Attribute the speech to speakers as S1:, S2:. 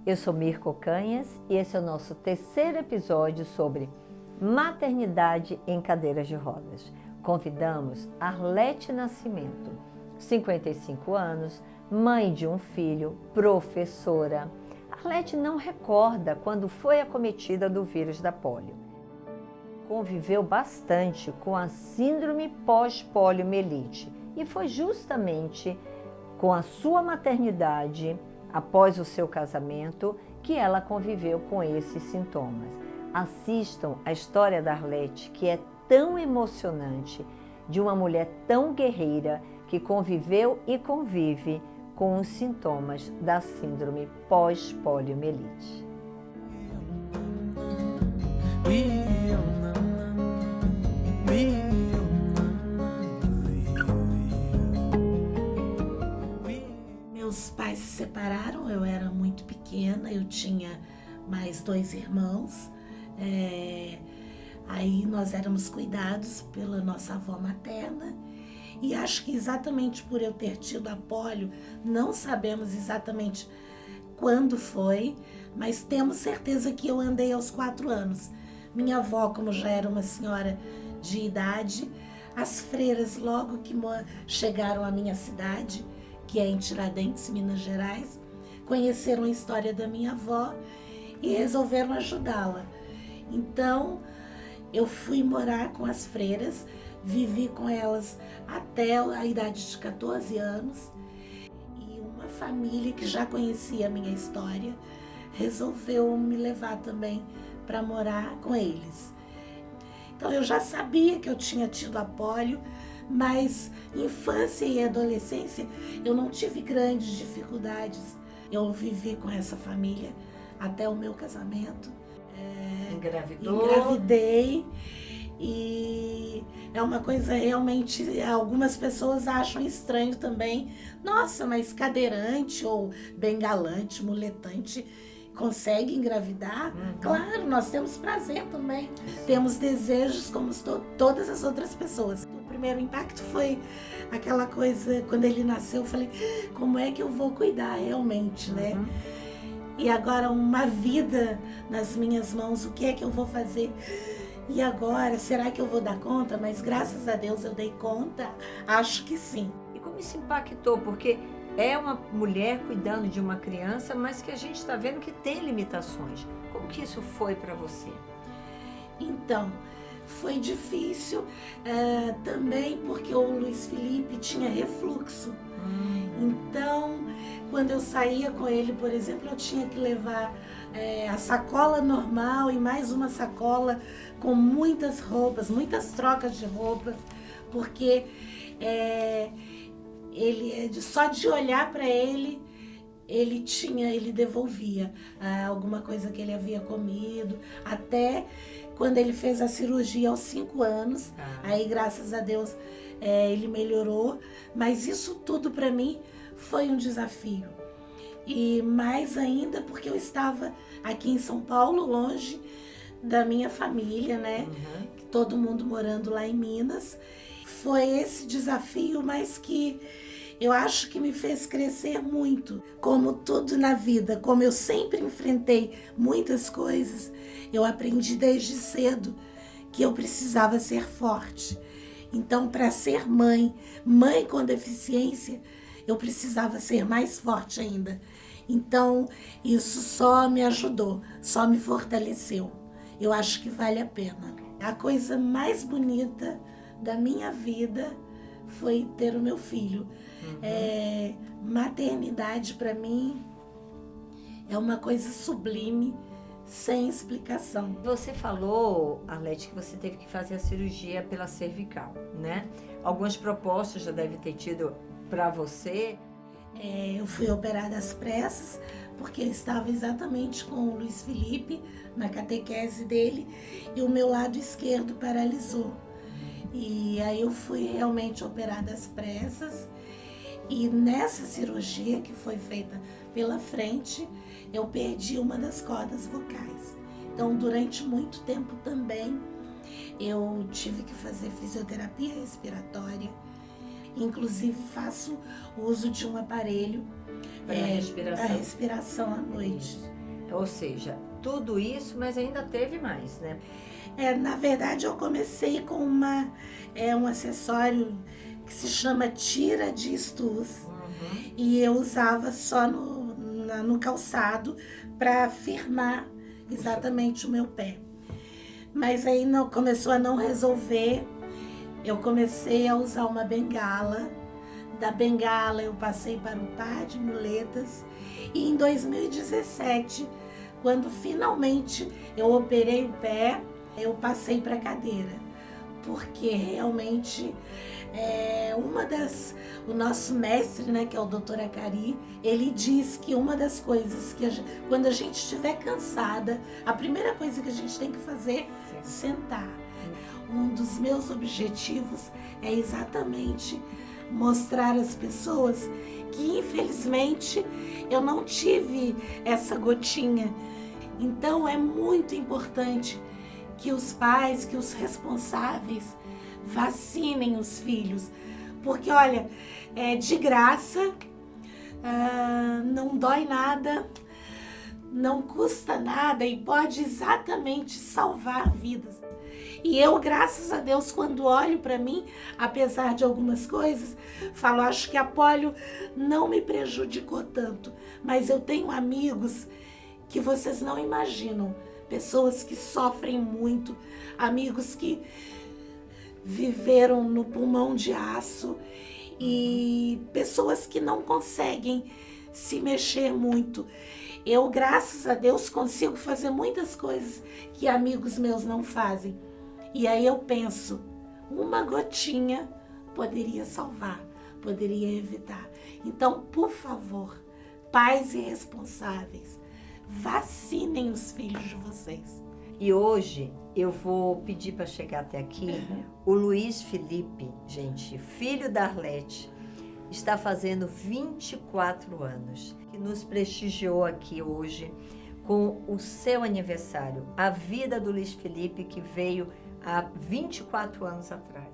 S1: Eu sou Mirko Canhas e esse é o nosso terceiro episódio sobre maternidade em cadeiras de rodas. Convidamos Arlete Nascimento, 55 anos, mãe de um filho, professora. Arlete não recorda quando foi acometida do vírus da polio. Conviveu bastante com a síndrome pós-poliomielite e foi justamente com a sua maternidade, após o seu casamento, que ela conviveu com esses sintomas. Assistam a história da Arlete, que é tão emocionante, de uma mulher tão guerreira que conviveu e convive com os sintomas da síndrome pós-poliomielite.
S2: Meus pais se separaram, eu era muito pequena, eu tinha mais 2 irmãos. Aí nós éramos cuidados pela nossa avó materna. E acho que exatamente por eu ter tido a polio, não sabemos exatamente quando foi, mas temos certeza que eu andei aos 4 anos. Minha avó, como já era uma senhora de idade, as freiras logo que chegaram à minha cidade, que é em Tiradentes, Minas Gerais, conheceram a história da minha avó e resolveram ajudá-la. Então, eu fui morar com as freiras, vivi com elas até a idade de 14 anos e uma família que já conhecia a minha história resolveu me levar também para morar com eles. Então, eu já sabia que eu tinha tido a polio, mas infância e adolescência eu não tive grandes dificuldades. Eu vivi com essa família até o meu casamento. Engravidei e é uma coisa realmente, algumas pessoas acham estranho também. Nossa, mas cadeirante ou bengalante, muletante consegue engravidar? Claro, nós temos prazer também, temos desejos como todas as outras pessoas. O primeiro impacto foi aquela coisa, quando ele nasceu, eu falei, como é que eu vou cuidar realmente, né? E agora uma vida nas minhas mãos, o que é que eu vou fazer? E agora, será que eu vou dar conta? Mas graças a Deus eu dei conta, acho que sim.
S1: E como isso impactou? Porque é uma mulher cuidando de uma criança, mas que a gente está vendo que tem limitações. Como que isso foi para você?
S2: Então, foi difícil também porque o Luiz Felipe tinha refluxo. Então, quando eu saía com ele, por exemplo, eu tinha que levar a sacola normal e mais uma sacola com muitas roupas, muitas trocas de roupas, porque ele, só de olhar para ele, ele devolvia alguma coisa que ele havia comido, até quando ele fez a cirurgia aos 5 anos, aí graças a Deus ele melhorou, mas isso tudo para mim foi um desafio. E mais ainda porque eu estava aqui em São Paulo, longe da minha família, né? Todo mundo morando lá em Minas. Foi esse desafio, mas que eu acho que me fez crescer muito. Como tudo na vida, como eu sempre enfrentei muitas coisas, eu aprendi desde cedo que eu precisava ser forte. Então, para ser mãe com deficiência, eu precisava ser mais forte ainda. Então, isso só me ajudou, só me fortaleceu. Eu acho que vale a pena. A coisa mais bonita da minha vida foi ter o meu filho. Maternidade, para mim, é uma coisa sublime, sem explicação.
S1: Você falou, Arlete, que você teve que fazer a cirurgia pela cervical, né? Algumas propostas já deve ter tido para você.
S2: Eu fui operada às pressas, porque eu estava exatamente com o Luiz Felipe, na catequese dele, e o meu lado esquerdo paralisou. E aí eu fui realmente operada às pressas, e nessa cirurgia que foi feita pela frente, eu perdi uma das cordas vocais. Então, durante muito tempo também, eu tive que fazer fisioterapia respiratória. Inclusive, faço uso de um aparelho
S1: Para a respiração.
S2: A respiração à noite.
S1: Ou seja, tudo isso, mas ainda teve mais, né?
S2: Na verdade, eu comecei com um acessório que se chama tira de estus. E eu usava só no calçado para firmar exatamente o meu pé. Mas aí começou a não resolver. Eu comecei a usar uma bengala. Da bengala eu passei para um par de muletas. E em 2017, quando finalmente eu operei o pé, eu passei para cadeira. Porque realmente o nosso mestre, né, que é o Dr. Acari, ele diz que uma das coisas que quando a gente estiver cansada, a primeira coisa que a gente tem que fazer é sentar. Um dos meus objetivos é exatamente mostrar às pessoas que, infelizmente, eu não tive essa gotinha. Então é muito importante que os pais, que os responsáveis vacinem os filhos, porque olha, é de graça, não dói nada, não custa nada e pode exatamente salvar vidas. E eu, graças a Deus, quando olho para mim, apesar de algumas coisas, falo, acho que a polio não me prejudicou tanto, mas eu tenho amigos que vocês não imaginam, pessoas que sofrem muito, amigos que viveram no pulmão de aço e pessoas que não conseguem se mexer muito. Eu, graças a Deus, consigo fazer muitas coisas que amigos meus não fazem. E aí eu penso, uma gotinha poderia salvar, poderia evitar. Então, por favor, pais e responsáveis, vacinem os filhos de vocês.
S1: E hoje eu vou pedir para chegar até aqui. O Luiz Felipe, gente, filho da Arlete, está fazendo 24 anos, que nos prestigiou aqui hoje com o seu aniversário. A vida do Luiz Felipe, que veio há 24 anos atrás.